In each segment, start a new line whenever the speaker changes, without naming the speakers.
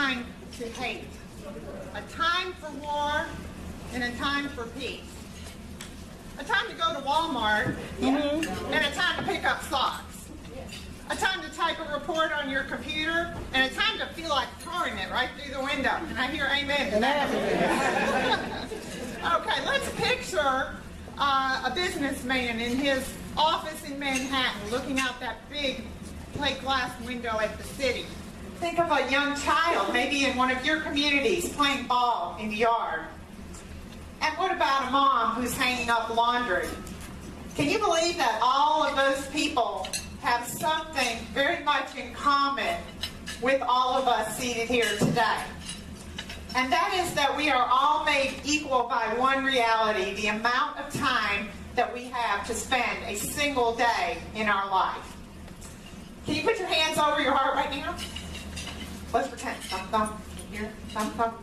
time to hate, a time for war, and a time for peace. A time to go to Walmart, and a time to pick up socks. A time to type a report on your computer, and a time to feel like throwing it right through the window. And I hear amen to that. Okay, let's picture a businessman in his office in Manhattan looking out that big plate glass window at the city. Think of a young child, maybe in one of your communities, playing ball in the yard. And what about a mom who's hanging up laundry? Can you believe that all of those people have something very much in common with all of us seated here today? And that is that we are all made equal by one reality, the amount of time that we have to spend a single day in our life. Can you put your hands over your heart right now? Let's pretend. Thump, thump. Here, thump, thump.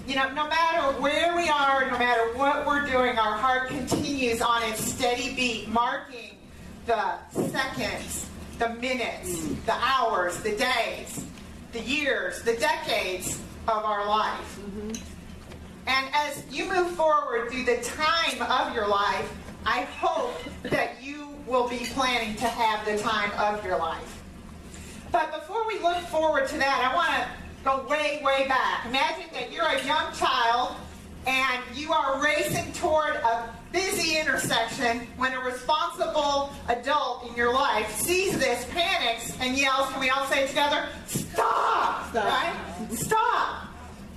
You know, no matter where we are, no matter what we're doing, our heart continues on its steady beat, marking the seconds, the minutes, the hours, the days, the years, the decades of our life. And as you move forward through the time of your life, I hope that you will be planning to have the time of your life. But before we look forward to that, I want to go way, way back. Imagine that you're a young child and you are racing toward a busy intersection when a responsible adult in your life sees this, panics, and yells, can we all say it together? Stop!
Stop.
Right? Stop!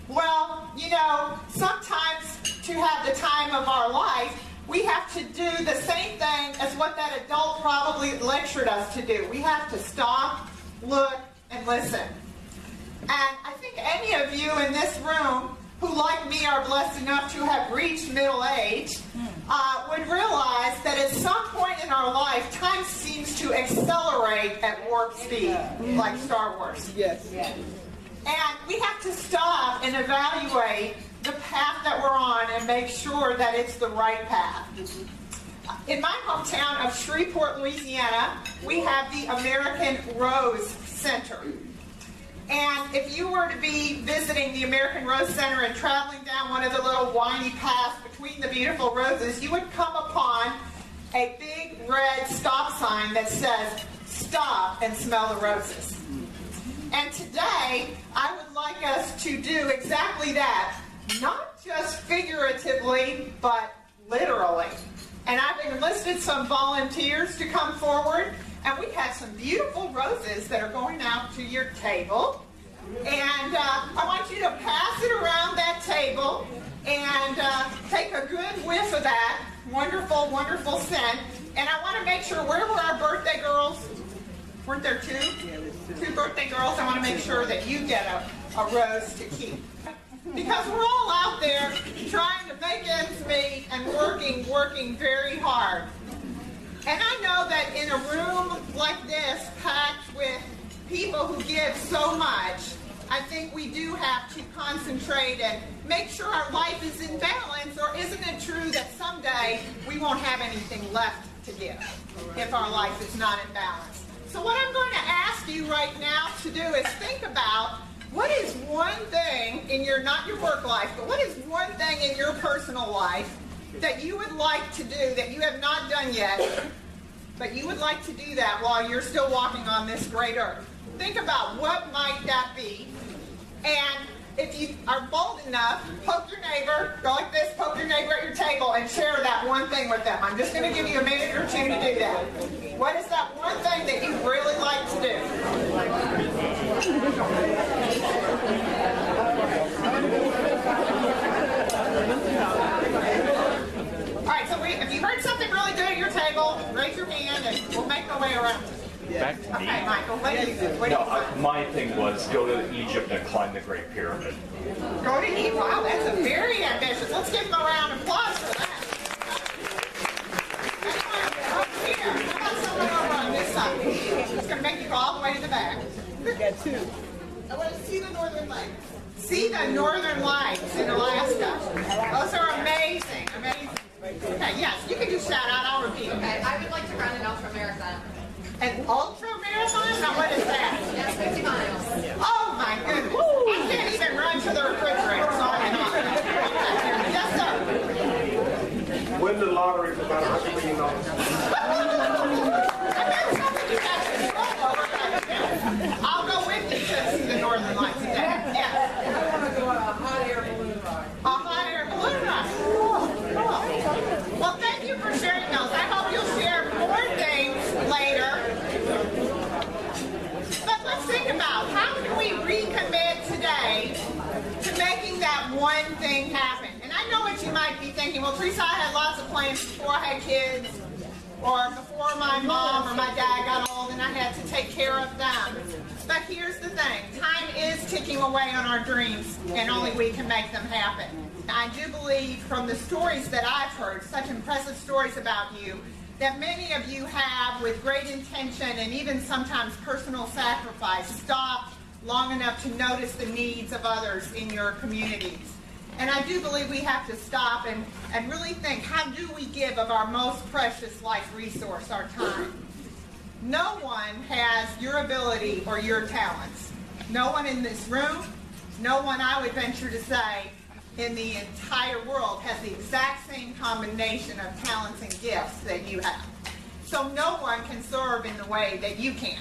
Well, you know, sometimes to have the time of our life, we have to do the same thing as what that adult probably lectured us to do. We have to stop, look, and listen. And I think any of you in this room who, like me, are blessed enough to have reached middle age would realize that at some point in our life, time seems to accelerate at warp speed, like Star Wars.
Yes.
And we have to stop and evaluate the path that we're on and make sure that it's the right path. In my hometown of Shreveport, Louisiana, we have the American Rose Center. And if you were to be visiting the American Rose Center and traveling down one of the little windy paths between the beautiful roses, you would come upon a big red stop sign that says, "Stop and smell the roses." And today, I would like us to do exactly that, not just figuratively, but literally. And I've enlisted some volunteers to come forward, and we have some beautiful roses that are going out to your table. And I want you to pass it around that table and take a good whiff of that wonderful, wonderful scent. And I want to make sure, where were our birthday girls? Weren't there two? Two birthday girls. I want to make sure that you get a rose to keep. Because we're all out there trying to make ends meet and working very hard. And I know that in a room like this, packed with people who give so much, I think we do have to concentrate and make sure our life is in balance, or isn't it true that someday we won't have anything left to give if our life is not in balance? So what I'm going to ask you right now to do is think about what is one thing in your, not your work life, but what is one thing in your personal life that you would like to do that you have not done yet, but you would like to do that while you're still walking on this great earth. Think about what might that be. And if you are bold enough, poke your neighbor, go like this, poke your neighbor at your table and share that one thing with them. I'm just going to give you a minute or two to do that. What is that one thing that you really like to do? All right, so if you heard something really good at your table, raise your hand and we'll make our way around.
Back to me.
Okay, Michael, what do you do?
My thing was go to Egypt and climb the Great Pyramid.
Go to Egypt. Wow, that's a very ambitious. Let's give them a round of applause for that. Anyone over here? How about someone over on this side? It's going to make you go all the way to the back.
Got two.
I want to see the Northern Lights. See the Northern Lights in Alaska. Those are amazing, amazing. Okay, yes, you can just shout out. I'll repeat it.
Okay, I would like to run an ultra marathon.
An ultra marathon? Now, what is that?
Yes, 50 miles.
Oh my goodness! one thing happen. And I know what you might be thinking, well, Teresa, I had lots of plans before I had kids, or before my mom or my dad got old and I had to take care of them. But here's the thing, time is ticking away on our dreams, and only we can make them happen. I do believe from the stories that I've heard, such impressive stories about you, that many of you have, with great intention and even sometimes personal sacrifice, stopped long enough to notice the needs of others in your communities. And I do believe we have to stop and really think, how do we give of our most precious life resource, our time? No one has your ability or your talents. No one in this room, no one, I would venture to say, in the entire world has the exact same combination of talents and gifts that you have. So no one can serve in the way that you can.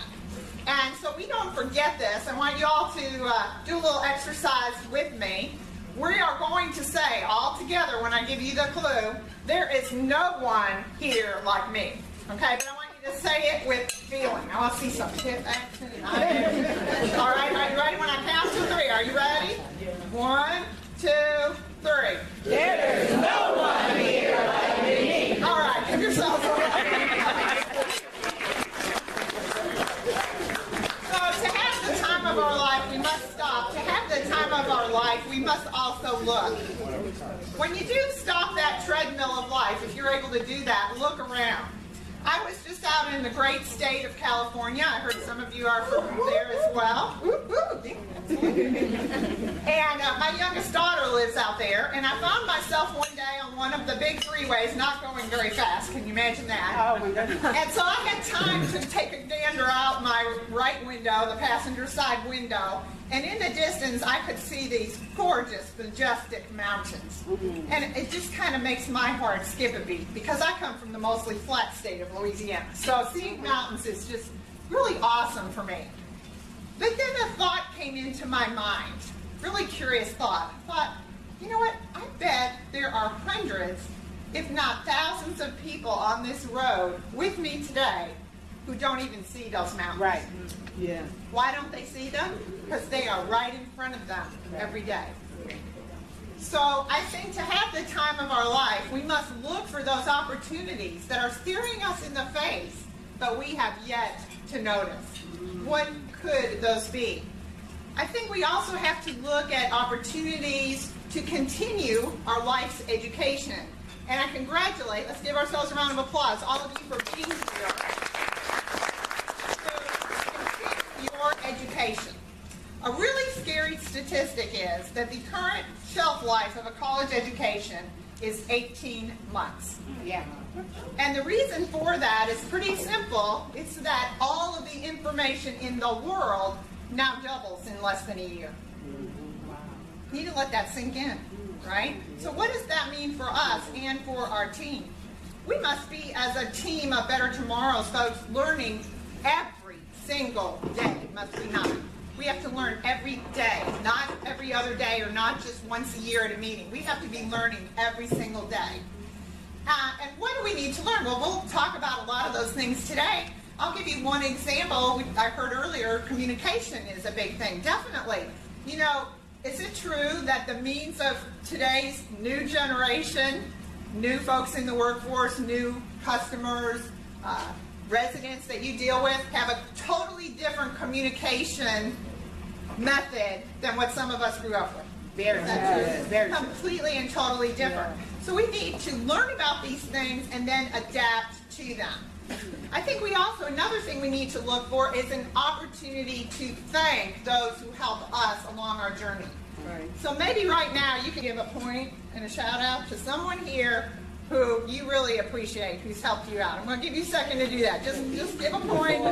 And so we don't forget this. I want you all to do a little exercise with me. We are going to say all together, when I give you the clue, there is no one here like me. Okay, but I want you to say it with feeling. I want to see some hip action. All right, are you ready when I count to 3? Are you ready? 1, 2, 3.
There's no one here like me.
All right, give yourselves a round. So to have the time of our life, we must stop. To have the time of our life, we must also look. When you do stop that treadmill of life, if you're able to do that, look around. I was just out in the great state of California. I heard some of you are from there as well. And my youngest daughter lives out there, and I found myself one day on one of the big freeways, not going very fast. Can you imagine that?
Oh, my goodness.
And so I had time to take a gander out my right window, the passenger side window, and in the distance I could see these gorgeous, majestic mountains. And it just kind of makes my heart skip a beat, because I come from the mostly flat state of Louisiana. So seeing mountains is just really awesome for me. But then a thought came into my mind, really curious thought. I thought, you know what, I bet there are hundreds, if not thousands of people on this road with me today who don't even see those mountains.
Right. Yeah.
Why don't they see them? Because they are right in front of them every day. So I think to have the time of our life, we must look for those opportunities that are staring us in the face, but we have yet to notice. What could those be? I think we also have to look at opportunities to continue our life's education. And I congratulate, let's give ourselves a round of applause, all of you for being here to continue your education. A really scary statistic is that the current shelf life of a college education is 18 months.
Yeah.
And the reason for that is pretty simple. It's that all of the information in the world now doubles in less than a year. You need to let that sink in, right? So what does that mean for us and for our team? We must be, as a team of Better Tomorrows folks, learning every single day, must we not? We have to learn every day, not every other day or not just once a year at a meeting. We have to be learning every single day. And what do we need to learn? Well, we'll talk about a lot of those things today. I'll give you one example. I heard earlier, communication is a big thing. Definitely. You know, is it true that the means of today's new generation, new folks in the workforce, new customers, residents that you deal with, have a totally different communication method than what some of us grew up with?
Very
Completely and totally different. So we need to learn about these things and then adapt to them. I think we also, another thing we need to look for is an opportunity to thank those who help us along our journey.
Right.
So maybe right now you can give a point and a shout out to someone here who you really appreciate, who's helped you out. I'm going to give you a second to do that. Just give a point.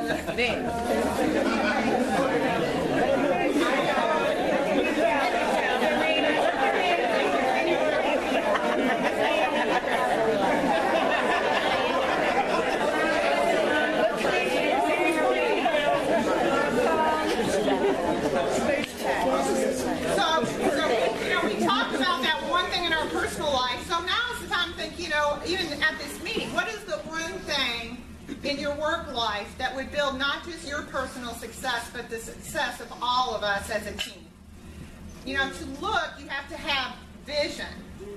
We talked about that one thing in our personal life. So now is the time to think, even at this meeting, what is the one thing in your work life that would build not just your personal success, but the success of all of us as a team? You know, to look, you have to have vision.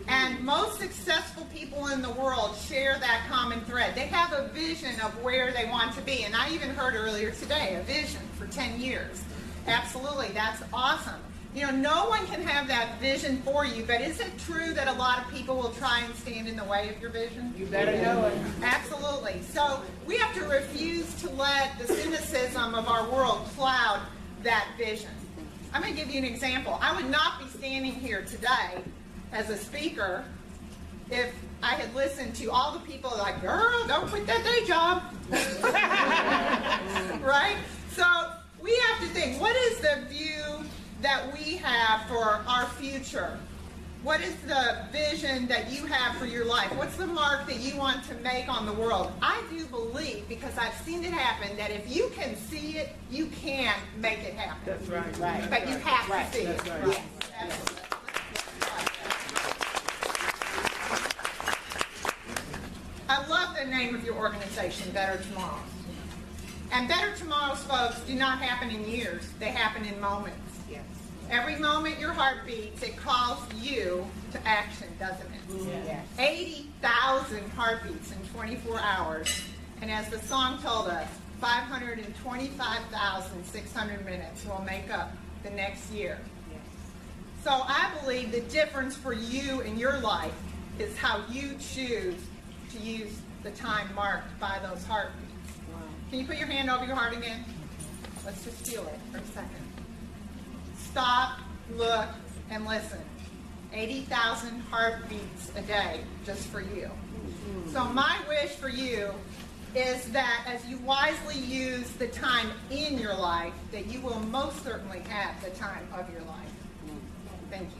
And most successful people in the world share that common thread. They have a vision of where they want to be. And I even heard earlier today, a vision for 10 years. Absolutely, that's awesome. You know, no one can have that vision for you, but is it true that a lot of people will try and stand in the way of your vision?
You better know it.
Absolutely. So we have to refuse to let the cynicism of our world cloud that vision. I'm going to give you an example. I would not be standing here today as a speaker if I had listened to all the people like, girl, don't quit that day job. Right? So we have to think, what is the view that we have for our future? What is the vision that you have for your life? What's the mark that you want to make on the world? I do believe, because I've seen it happen, that if you can see it, you can make it happen.
That's right.
But you have to see it.
That's right.
Yes, absolutely. I love the name of your organization, Better Tomorrows. And Better Tomorrows, folks, do not happen in years. They happen in moments.
Yes.
Every moment your heart beats, it calls you to action, doesn't it?
Yes.
80,000 heartbeats in 24 hours. And as the song told us, 525,600 minutes will make up the next year.
Yes.
So I believe the difference for you in your life is how you choose to use the time marked by those heartbeats.
Wow.
Can you put your hand over your heart again? Let's just feel it for a second. Stop, look, and listen. 80,000 heartbeats a day just for you. So my wish for you is that as you wisely use the time in your life, that you will most certainly have the time of your life. Thank you.